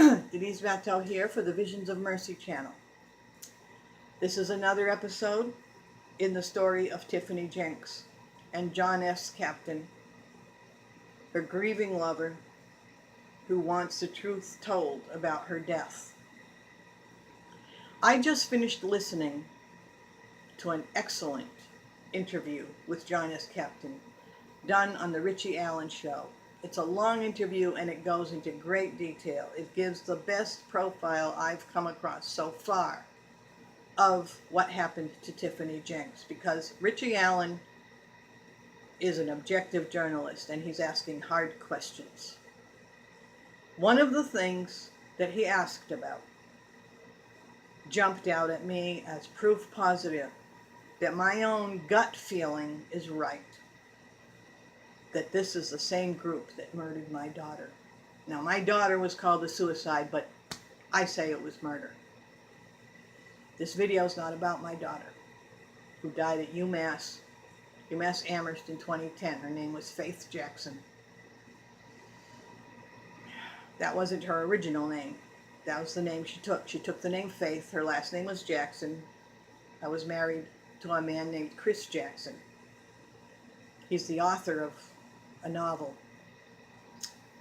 Denise Vattel here for the Visions of Mercy channel. This is another episode in the story of Tiffany Jenks and John S. Captain, her grieving lover who wants the truth told about her death. I just finished listening to an excellent interview with John S. Captain done on the Richie Allen show. It's a long interview and it goes into great detail. It gives the best profile I've come across so far of what happened to Tiffany Jenks, because Richie Allen is an objective journalist and he's asking hard questions. One of the things that he asked about jumped out at me as proof positive that my own gut feeling is right, that this is the same group that murdered my daughter. Now, my daughter was called a suicide, but I say it was murder. This video is not about my daughter, who died at UMass Amherst in 2010. Her name was Faith Jackson. That wasn't her original name. That was the name she took. She took the name Faith. Her last name was Jackson. I was married to a man named Chris Jackson. He's the author of a novel,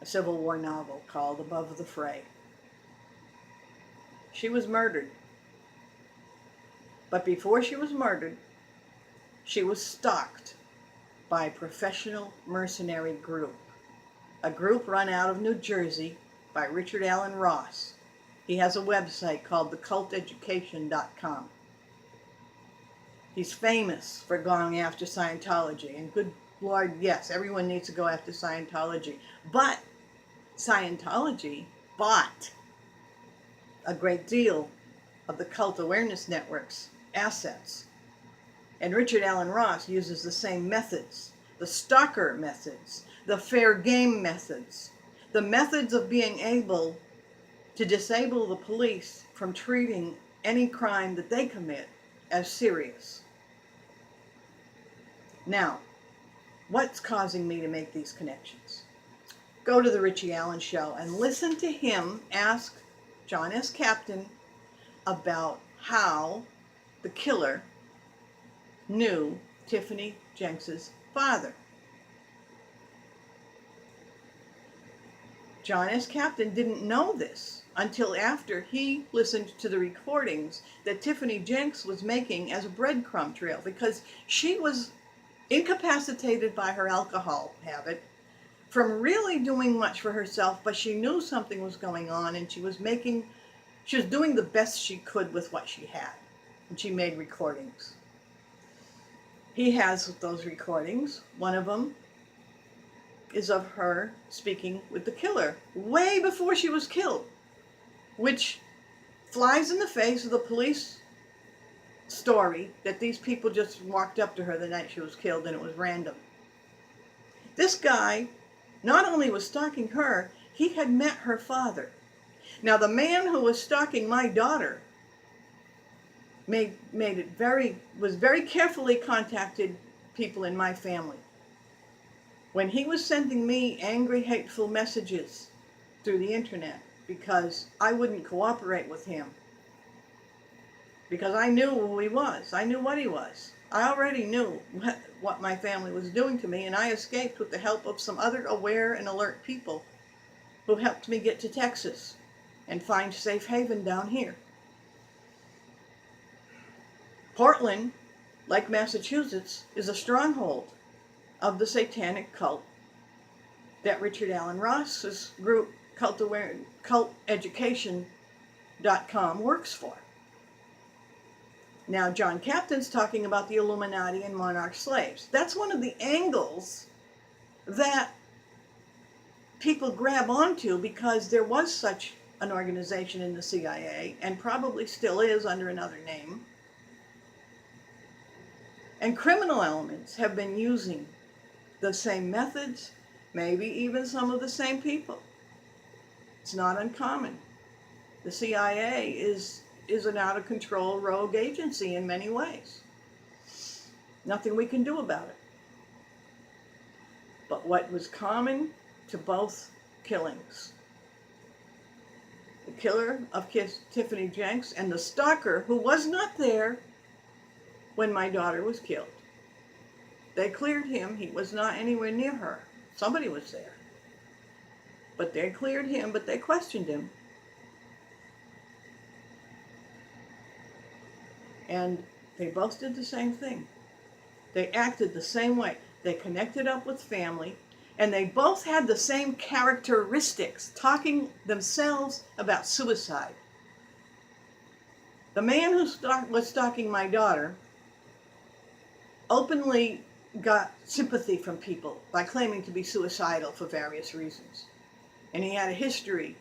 a Civil War novel called Above the Fray. She was murdered. But before she was murdered, she was stalked by a professional mercenary group, a group run out of New Jersey by Richard Allen Ross. He has a website called theculteducation.com. He's famous for going after Scientology, and good Lord, yes, everyone needs to go after Scientology. But Scientology bought a great deal of the Cult Awareness Network's assets. And Richard Allen Ross uses the same methods, the stalker methods, the fair game methods, the methods of being able to disable the police from treating any crime that they commit as serious. Now, what's causing me to make these connections? Go to the Richie Allen show and listen to him ask John S. Captain about how the killer knew Tiffany Jenks' father. John S. Captain didn't know this until after he listened to the recordings that Tiffany Jenks was making as a breadcrumb trail, because she was incapacitated by her alcohol habit from really doing much for herself, but she knew something was going on and she was doing the best she could with what she had, and she made recordings. He has those recordings. One of them is of her speaking with the killer way before she was killed, which flies in the face of the police story that these people just walked up to her the night she was killed and it was random. This guy not only was stalking her, he had met her father. Now, the man who was stalking my daughter was very carefully contacted people in my family. When he was sending me angry, hateful messages through the internet because I wouldn't cooperate with him, because I knew who he was. I knew what he was. I already knew what my family was doing to me, and I escaped with the help of some other aware and alert people who helped me get to Texas and find safe haven down here. Portland, like Massachusetts, is a stronghold of the satanic cult that Richard Allen Ross's group, culteducation.com, works for. Now, John Captain's talking about the Illuminati and monarch slaves. That's one of the angles that people grab onto, because there was such an organization in the CIA, and probably still is under another name. And criminal elements have been using the same methods, maybe even some of the same people. It's not uncommon. The CIA is an out-of-control rogue agency in many ways. Nothing we can do about it. But what was common to both killings killer of Tiffany Jenks and the stalker who was not there when my daughter was killed. They cleared him. He was not anywhere near her. Somebody was there. But they cleared him, but they questioned him. And they both did the same thing. They acted the same way. They connected up with family, and they both had the same characteristics, talking themselves about suicide. The man who was stalking my daughter openly got sympathy from people by claiming to be suicidal for various reasons. And he had a history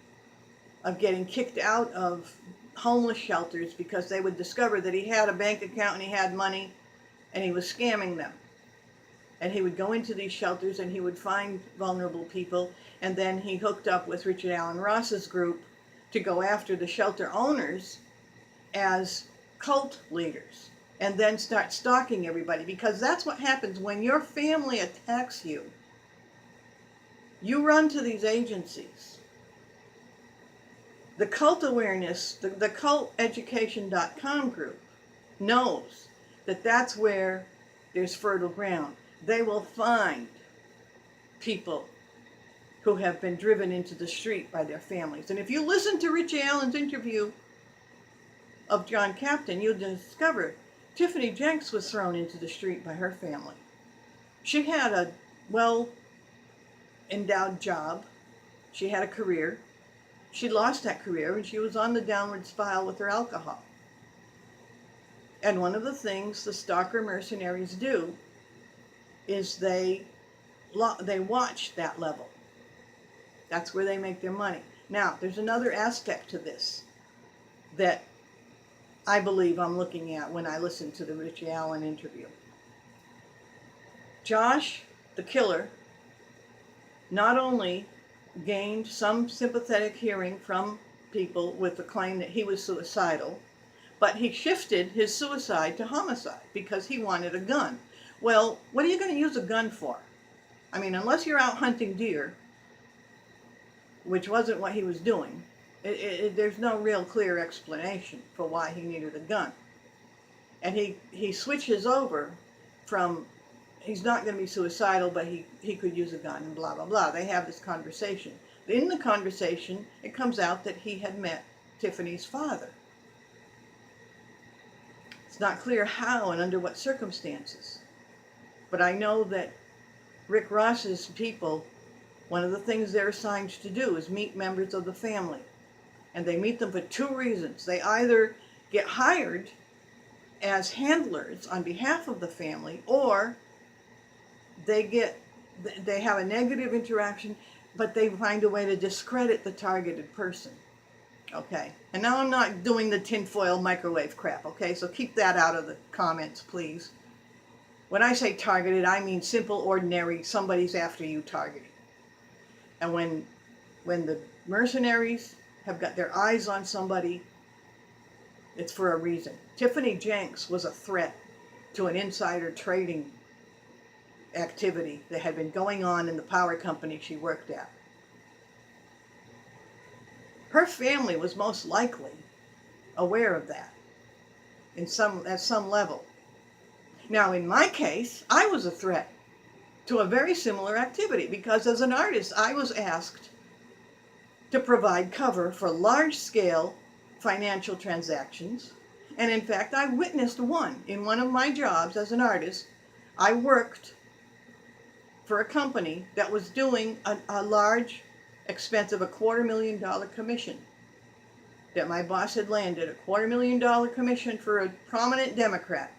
of getting kicked out of homeless shelters because they would discover that he had a bank account and he had money and he was scamming them. And he would go into these shelters and he would find vulnerable people, and then he hooked up with Richard Allen Ross's group to go after the shelter owners as cult leaders and then start stalking everybody, because that's what happens when your family attacks you. You run to these agencies. The cult awareness, the culteducation.com group knows that that's where there's fertile ground. They will find people who have been driven into the street by their families. And if you listen to Richie Allen's interview of John Captain, you'll discover Tiffany Jenks was thrown into the street by her family. She had a well-endowed job. She had a career. She lost that career and she was on the downward spiral with her alcohol. And one of the things the stalker mercenaries do is they watch that level. That's where they make their money. Now, there's another aspect to this that I believe I'm looking at when I listen to the Richie Allen interview. Josh, the killer, not only gained some sympathetic hearing from people with the claim that he was suicidal, but he shifted his suicide to homicide because he wanted a gun. Well, what are you going to use a gun for? I mean, unless you're out hunting deer, which wasn't what he was doing, there's no real clear explanation for why he needed a gun. And he switches over from, he's not going to be suicidal, but he could use a gun and blah, blah, blah. They have this conversation. In the conversation, it comes out that he had met Tiffany's father. It's not clear how and under what circumstances. But I know that Rick Ross's people, one of the things they're assigned to do is meet members of the family. And they meet them for two reasons. They either get hired as handlers on behalf of the family, or they have a negative interaction, but they find a way to discredit the targeted person. Okay? And now I'm not doing the tinfoil microwave crap, okay? So keep that out of the comments, please. When I say targeted, I mean simple, ordinary, somebody's after you targeting. And when the mercenaries have got their eyes on somebody, it's for a reason. Tiffany Jenks was a threat to an insider trading activity that had been going on in the power company she worked at. Her family was most likely aware of that at some level. Now, in my case, I was a threat to a very similar activity because as an artist, I was asked to provide cover for large-scale financial transactions. And in fact, I witnessed one. In one of my jobs as an artist, I worked for a company that was doing a large expense of $250,000 commission that my boss had landed, a $250,000 commission for a prominent Democrat.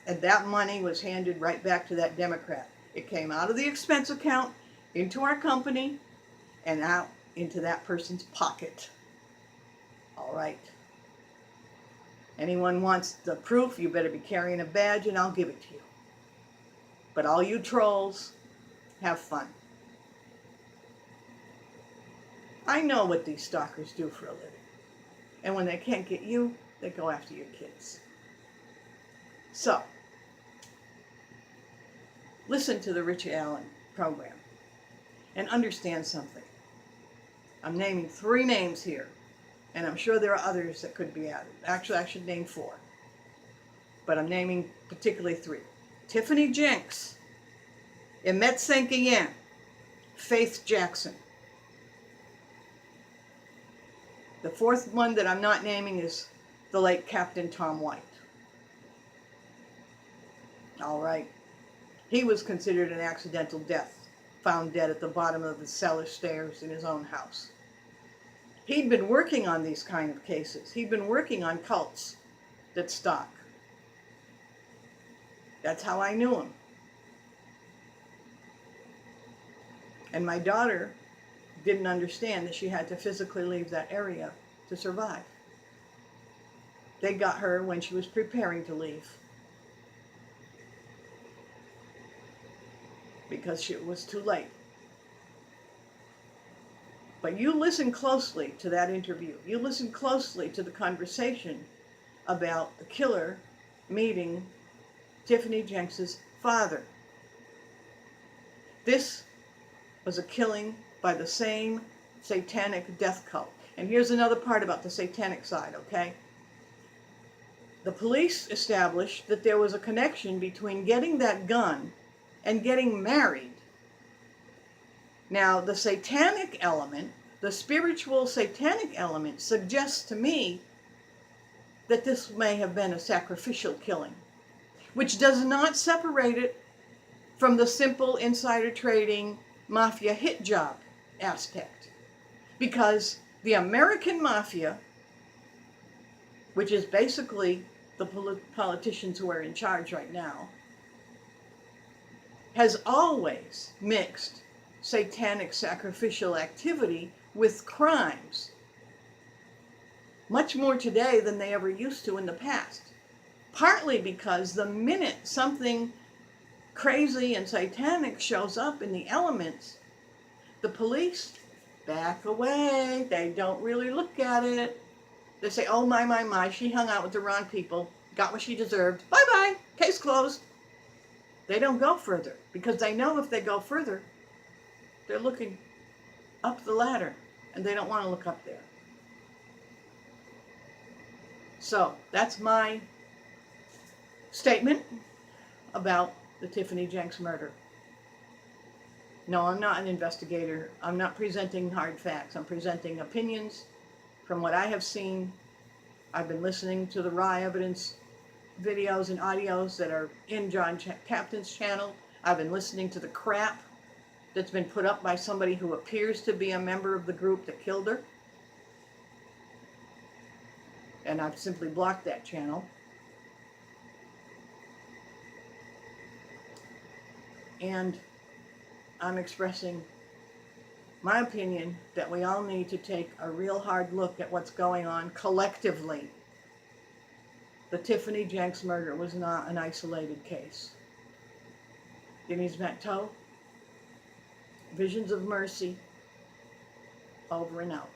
And that money was handed right back to that Democrat. It came out of the expense account into our company and out into that person's pocket. All right. Anyone wants the proof, you better be carrying a badge and I'll give it to you. But all you trolls, have fun. I know what these stalkers do for a living. And when they can't get you, they go after your kids. So, listen to the Richie Allen program and understand something. I'm naming 3 names here, and I'm sure there are others that could be added. Actually, I should name 4, but I'm naming particularly 3. Tiffany Jenks, Emmett St. Faith Jackson. The 4th one that I'm not naming is the late Captain Tom White. All right. He was considered an accidental death, found dead at the bottom of the cellar stairs in his own house. He'd been working on these kind of cases. He'd been working on cults that stalk. That's how I knew him. And my daughter didn't understand that she had to physically leave that area to survive. They got her when she was preparing to leave, because it was too late. But you listen closely to that interview. You listen closely to the conversation about the killer meeting Tiffany Jenks' father. This was a killing by the same satanic death cult. And here's another part about the satanic side, okay? The police established that there was a connection between getting that gun and getting married. Now, the satanic element, the spiritual satanic element, suggests to me that this may have been a sacrificial killing, which does not separate it from the simple insider trading mafia hit job aspect. Because the American mafia, which is basically the politicians who are in charge right now, has always mixed satanic sacrificial activity with crimes. Much more today than they ever used to in the past. Partly because the minute something crazy and satanic shows up in the elements, the police back away. They don't really look at it. They say, oh my, she hung out with the wrong people, got what she deserved, bye-bye, case closed. They don't go further, because they know if they go further, they're looking up the ladder, and they don't want to look up there. So that's my statement about the Tiffany Jenks murder. No, I'm not an investigator. I'm not presenting hard facts. I'm presenting opinions from what I have seen. I've been listening to the raw evidence videos and audios that are in John Captain's channel. I've been listening to the crap that's been put up by somebody who appears to be a member of the group that killed her. And I've simply blocked that channel. And I'm expressing my opinion that we all need to take a real hard look at what's going on collectively. The Tiffany Jenks murder was not an isolated case. Denise Matteau, Visions of Mercy, over and out.